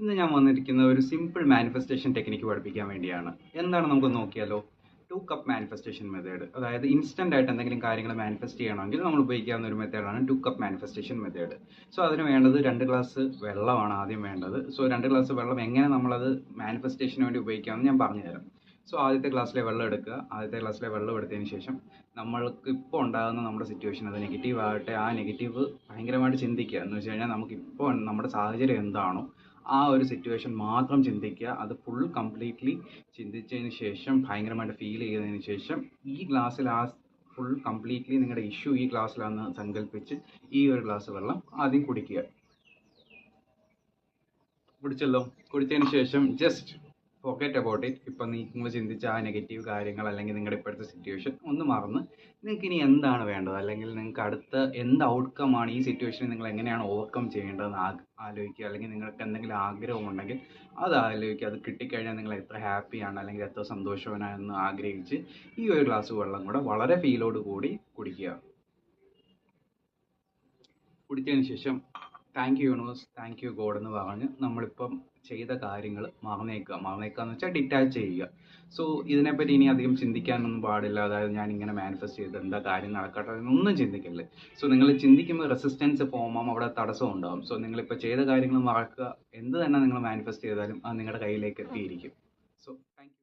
ഇന്ന് ഞാൻ വന്നിരിക്കുന്ന ഒരു സിമ്പിൾ മാനിഫെസ്റ്റേഷൻ ടെക്നിക്ക് പഠിപ്പിക്കാൻ വേണ്ടിയാണ്. എന്താണ് നമുക്ക് നോക്കിയാലോ? 2 കപ്പ് മാനിഫെസ്റ്റേഷൻ മെത്തേഡ്. അതായത് ഇൻസ്റ്റന്റ് ആയിട്ട് എന്തെങ്കിലും കാര്യങ്ങൾ മാനിഫെസ്റ്റ് ചെയ്യണമെങ്കിൽ നമ്മൾ ഉപയോഗിക്കാവുന്ന ഒരു മെത്തേഡാണ് 2 കപ്പ് മാനിഫെസ്റ്റേഷൻ മെത്തേഡ്. സോ അതിന് വേണ്ടത് 2 ഗ്ലാസ് വെള്ളമാണ് ആദ്യം വേണ്ടത്. സോ 2 ഗ്ലാസ് വെള്ളം എങ്ങനെ നമ്മളത് മാനിഫെസ്റ്റേഷന് വേണ്ടി ഉപയോഗിക്കാമെന്ന് ഞാൻ പറഞ്ഞുതരാം. സോ ആദ്യത്തെ ഗ്ലാസ്സിലെ വെള്ളം എടുക്കുക. ആദ്യത്തെ ഗ്ലാസ്സിലെ വെള്ളം എടുത്തതിന് ശേഷം നമ്മൾക്ക് ഇപ്പോൾ ഉണ്ടാകുന്ന നമ്മുടെ സിറ്റുവേഷൻ, അത് നെഗറ്റീവ് ആകട്ടെ, ആ നെഗറ്റീവ് ഭയങ്കരമായിട്ട് ചിന്തിക്കുക. എന്ന് വെച്ച് കഴിഞ്ഞാൽ നമുക്കിപ്പോൾ നമ്മുടെ സാഹചര്യം എന്താണോ ആ ഒരു സിറ്റുവേഷൻ മാത്രം ചിന്തിക്കുക. അത് കംപ്ലീറ്റ്ലി ചിന്തിച്ചതിന് ശേഷം ഭയങ്കരമായിട്ട് ഫീൽ ചെയ്തതിന് ശേഷം ഈ ഗ്ലാസ്സിൽ കംപ്ലീറ്റ്ലി നിങ്ങളുടെ ഇഷ്യൂ ഈ ഗ്ലാസ്സിലാണെന്ന് സങ്കല്പിച്ച് ഈ ഒരു ഗ്ലാസ് വെള്ളം ആദ്യം കുടിക്കുക. കുടിച്ചല്ലോ. കുടിച്ചതിന് ശേഷം ജസ്റ്റ് ഫോർഗെറ്റ് അബൌട്ട് ഇറ്റ്. ഇപ്പം നിങ്ങൾ ചിന്തിച്ച ആ നെഗറ്റീവ് കാര്യങ്ങൾ അല്ലെങ്കിൽ നിങ്ങളുടെ ഇപ്പോഴത്തെ സിറ്റുവേഷൻ ഒന്ന് മറന്ന് നിങ്ങൾക്ക് ഇനി എന്താണ് വേണ്ടത്, അല്ലെങ്കിൽ നിങ്ങൾക്ക് അടുത്ത എന്ത് ഔട്ട്കം ആണ് ഈ സിറ്റുവേഷനിൽ നിങ്ങൾ എങ്ങനെയാണ് ഓവർകം ചെയ്യേണ്ടതെന്ന് ആലോചിക്കുക. അല്ലെങ്കിൽ നിങ്ങൾക്ക് എന്തെങ്കിലും ആഗ്രഹമുണ്ടെങ്കിൽ അത് ആലോചിക്കുക. അത് കിട്ടിക്കഴിഞ്ഞാൽ നിങ്ങൾ എത്ര ഹാപ്പിയാണ് അല്ലെങ്കിൽ എത്ര സന്തോഷവാനാണെന്ന് ആഗ്രഹിച്ച് ഈ ഒരു ഗ്ലാസ് വെള്ളം കൂടെ വളരെ ഫീലോട് കൂടി കുടിക്കുക. കുടിച്ചതിന് ശേഷം thank you universe, thank you God എന്ന് പറഞ്ഞ് നമ്മളിപ്പം ചെയ്ത കാര്യങ്ങൾ മറന്നേക്കുക എന്ന് വെച്ചാൽ ഡിറ്റാച്ച് ചെയ്യുക. സോ ഇതിനെപ്പറ്റി ഇനി അധികം ചിന്തിക്കാനൊന്നും പാടില്ല. അതായത് ഞാൻ ഇങ്ങനെ മാനിഫെസ്റ്റ് ചെയ്ത് എന്താ കാര്യം നടക്കട്ടെ എന്നൊന്നും ചിന്തിക്കല്ലേ. സോ നിങ്ങൾ ചിന്തിക്കുമ്പോൾ റെസിസ്റ്റൻസ് ഫോം ആവും, അവിടെ തടസ്സം ഉണ്ടാവും. സോ നിങ്ങളിപ്പോൾ ചെയ്ത കാര്യങ്ങൾ മറക്കുക. എന്ത് തന്നെ നിങ്ങൾ മാനിഫെസ്റ്റ് ചെയ്താലും അത് നിങ്ങളുടെ കയ്യിലേക്ക് എത്തിയിരിക്കും. So thank you.